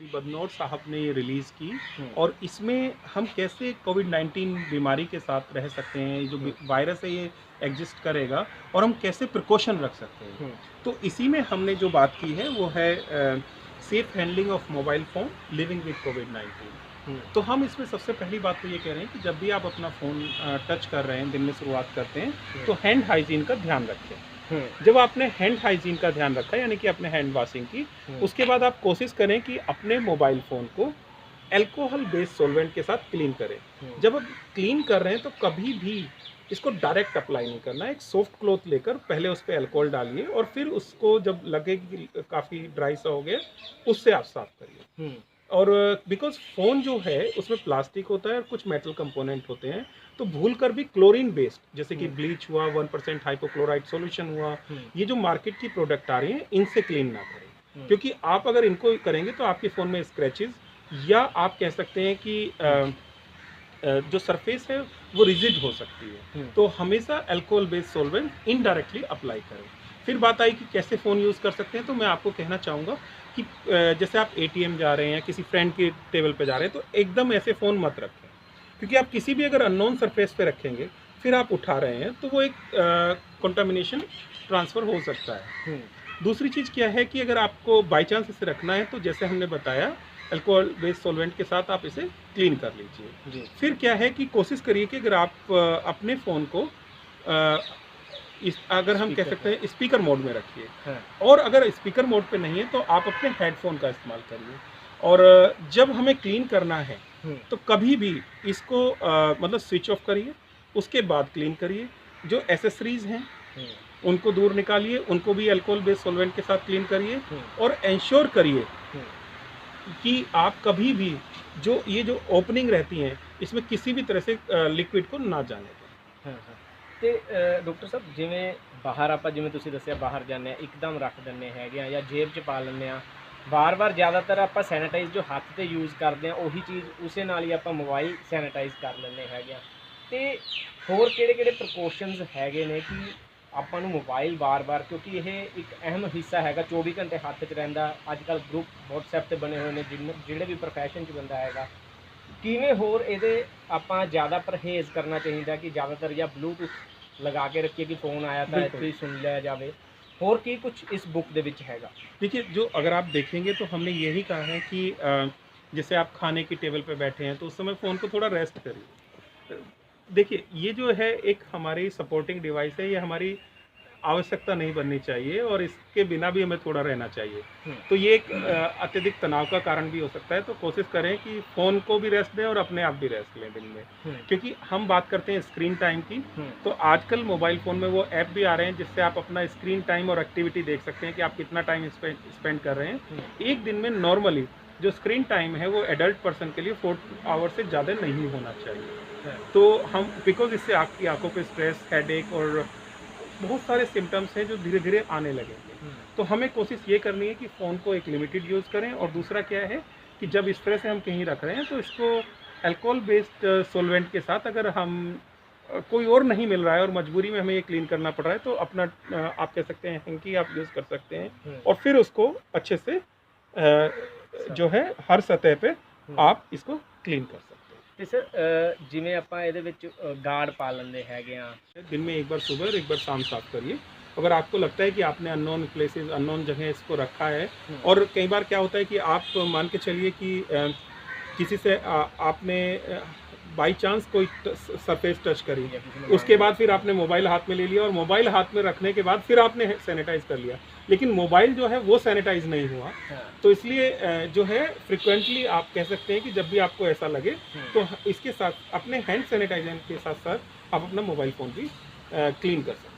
बदनौर साहब ने ये रिलीज़ की और इसमें हम कैसे कोविड-19 बीमारी के साथ रह सकते हैं, ये जो वायरस है ये एग्जिस्ट करेगा और हम कैसे प्रिकॉशन रख सकते हैं। तो इसी में हमने जो बात की है वो है safe handling of mobile phone living with कोविड-19। तो हम इसमें सबसे पहली बात तो ये कह रहे हैं कि जब भी आप अपना फ़ोन टच कर रहे हैं, दिन में शुरुआत करते हैं, तो हैंड हाइजीन का ध्यान रखें। जब आपने हैंड हाइजीन का ध्यान रखा यानी कि अपने हैंड वॉशिंग की, उसके बाद आप कोशिश करें कि अपने मोबाइल फ़ोन को अल्कोहल बेस्ड सॉल्वेंट के साथ क्लीन करें। जब आप क्लीन कर रहे हैं तो कभी भी इसको डायरेक्ट अप्लाई नहीं करना है। एक सॉफ्ट क्लॉथ लेकर पहले उस पे अल्कोहल डालिए और फिर उसको जब लगे कि काफ़ी ड्राई सा हो गया, उससे आप साफ करिए। और बिकॉज फ़ोन जो है उसमें प्लास्टिक होता है और कुछ मेटल कंपोनेंट होते हैं, तो भूल कर भी क्लोरीन बेस्ड जैसे कि ब्लीच हुआ, 1% हाइपोक्लोराइड सॉल्यूशन हुआ, ये जो मार्केट की प्रोडक्ट आ रही हैं इनसे क्लीन ना करें। क्योंकि आप अगर इनको करेंगे तो आपके फ़ोन में स्क्रैचेस या आप कह सकते हैं कि जो सरफेस है वो रिजिड हो सकती है। तो हमेशा alcohol based solvent indirectly apply करें। फिर बात आई कि कैसे फ़ोन यूज़ कर सकते हैं, तो मैं आपको कहना चाहूँगा कि जैसे आप एटीएम जा रहे हैं, किसी फ्रेंड के टेबल पे जा रहे हैं, तो एकदम ऐसे फ़ोन मत रखें। क्योंकि आप किसी भी अगर अननोन सरफेस पे रखेंगे, फिर आप उठा रहे हैं, तो वो एक कंटामिनेशन ट्रांसफ़र हो सकता है। दूसरी चीज़ क्या है कि अगर आपको बाय चांस इसे रखना है, तो जैसे हमने बताया अल्कोहल बेस्ड सॉल्वेंट के साथ आप इसे क्लीन कर लीजिए। फिर क्या है कि कोशिश करिए कि अगर आप अपने फ़ोन को अगर हम कह सकते हैं स्पीकर मोड में रखिए, और अगर स्पीकर मोड पे नहीं है तो आप अपने हेडफोन का इस्तेमाल करिए। और जब हमें क्लीन करना है तो कभी भी इसको मतलब स्विच ऑफ करिए, उसके बाद क्लीन करिए। जो एसेसरीज हैं उनको दूर निकालिए, उनको भी अल्कोहल बेस्ड सॉल्वेंट के साथ क्लीन करिए और इंश्योर करिए कि आप कभी भी जो ओपनिंग रहती हैं इसमें किसी भी तरह से लिक्विड को ना जाने दें। ਤੇ ਡਾਕਟਰ ਸਾਹਿਬ ਜਿਵੇਂ ਬਾਹਰ ਆਪਾਂ ਜਿਵੇਂ ਤੁਸੀਂ ਦੱਸਿਆ ਬਾਹਰ ਜਾਂਦੇ ਆ ਇੱਕਦਮ ਰੱਖ ਦਿੰਦੇ ਹੈਗੇ ਆ ਜਾਂ ਜੇਬ 'ਚ ਪਾ ਲੈਂਦੇ ਆ ਵਾਰ-ਵਾਰ ਜ਼ਿਆਦਾਤਰ ਆਪਾਂ ਸੈਨੀਟਾਈਜ਼ ਜੋ ਹੱਥ ਤੇ ਯੂਜ਼ ਕਰਦੇ ਆ ਉਹੀ ਚੀਜ਼ ਉਸੇ ਨਾਲ ਹੀ ਆਪਾਂ ਮੋਬਾਈਲ ਸੈਨੀਟਾਈਜ਼ ਕਰ ਲੈਂਦੇ ਹੈਗੇ ਆ ਤੇ ਹੋਰ ਕਿਹੜੇ-ਕਿਹੜੇ ਪ੍ਰੀਕਾਸ਼ਨਸ ਹੈਗੇ ਨੇ ਕਿ ਆਪਾਂ ਨੂੰ ਮੋਬਾਈਲ ਵਾਰ-ਵਾਰ ਕਿਉਂਕਿ ਇਹ ਇੱਕ ਅਹਿਮ ਹਿੱਸਾ ਹੈਗਾ 24 ਘੰਟੇ ਹੱਥ 'ਚ ਰਹਿੰਦਾ ਅੱਜ ਕੱਲ੍ਹ ਗਰੁੱਪ WhatsApp ਤੇ ਬਣੇ ਹੋਏ ਨੇ ਜਿਹੜੇ ਵੀ ਪ੍ਰੋਫੈਸ਼ਨ 'ਚ ਬੰਦਾ ਹੈਗਾ ਕਿਵੇਂ ਹੋਰ ਇਹਦੇ ਆਪਾਂ ज़्यादा ਪਰਹੇਜ਼ ਕਰਨਾ ਚਾਹੀਦਾ ਕਿ ज़्यादातर ਜਾਂ ਬਲੂਟੂਥ ਲਗਾ ਕੇ ਰੱਖੀਏ ਕਿ फ़ोन आया था ਇੱਥੇ ही सुन लिया जावे और की कुछ इस बुक ਦੇ ਵਿੱਚ ਹੈਗਾ। देखिए, जो अगर आप देखेंगे तो हमने यही कहा है कि जैसे आप खाने की टेबल पे बैठे हैं तो उस समय फ़ोन को थोड़ा रेस्ट करिए। देखिए, ये जो है एक हमारी सपोर्टिंग डिवाइस है, ये हमारी आवश्यकता नहीं बननी चाहिए और इसके बिना भी हमें थोड़ा रहना चाहिए। तो ये एक अत्यधिक तनाव का कारण भी हो सकता है। तो कोशिश करें कि फ़ोन को भी रेस्ट दें और अपने आप भी रेस्ट लें दिन में। क्योंकि हम बात करते हैं स्क्रीन टाइम की, तो आजकल मोबाइल फ़ोन में वो ऐप भी आ रहे हैं जिससे आप अपना स्क्रीन टाइम और एक्टिविटी देख सकते हैं कि आप कितना टाइम स्पेंड कर रहे हैं। एक दिन में नॉर्मली जो स्क्रीन टाइम है वो एडल्ट पर्सन के लिए 4 आवर से ज़्यादा नहीं होना चाहिए। तो हम बिकॉज इससे आपकी आंखों पे स्ट्रेस, हेडेक और बहुत सारे सिम्टम्स हैं जो धीरे धीरे आने लगेंगे। तो हमें कोशिश ये करनी है कि फ़ोन को एक लिमिटेड यूज़ करें। और दूसरा क्या है कि जब इस तरह से हम कहीं रख रहे हैं तो इसको अल्कोहल बेस्ड सॉल्वेंट के साथ अगर हम कोई और नहीं मिल रहा है और मजबूरी में हमें ये क्लीन करना पड़ रहा है तो अपना आप कह सकते हैं हैंकी आप यूज़ कर सकते हैं और फिर उसको अच्छे से जो है हर सतह पे आप इसको क्लीन कर सकते हैं। ਤੇ ਸਰ ਜਿਵੇਂ ਆਪਾਂ ਇਹਦੇ ਵਿੱਚ ਗਾਰਡ ਪਾ ਲੈਂਦੇ ਹੈਗੇ ਆ दिन में एक बार सुबह और एक बार शाम साफ करिए। अगर आपको लगता है कि आपने अननोन प्लेसेस, अननोन जगह इसको रखा है, और कई बार क्या होता है कि आप मान के चलिए कि किसी से आपने बाई चांस कोई सरफेस टच करी, उसके बाद फिर आपने मोबाइल हाथ में ले लिया और मोबाइल हाथ में रखने के बाद फिर आपने सैनिटाइज कर लिया, लेकिन मोबाइल जो है वो सैनिटाइज नहीं हुआ। तो इसलिए जो है फ्रिक्वेंटली आप कह सकते हैं कि जब भी आपको ऐसा लगे तो इसके साथ अपने हैंड सैनिटाइजर के साथ साथ आप अपना मोबाइल फ़ोन भी क्लीन कर सकते हैं।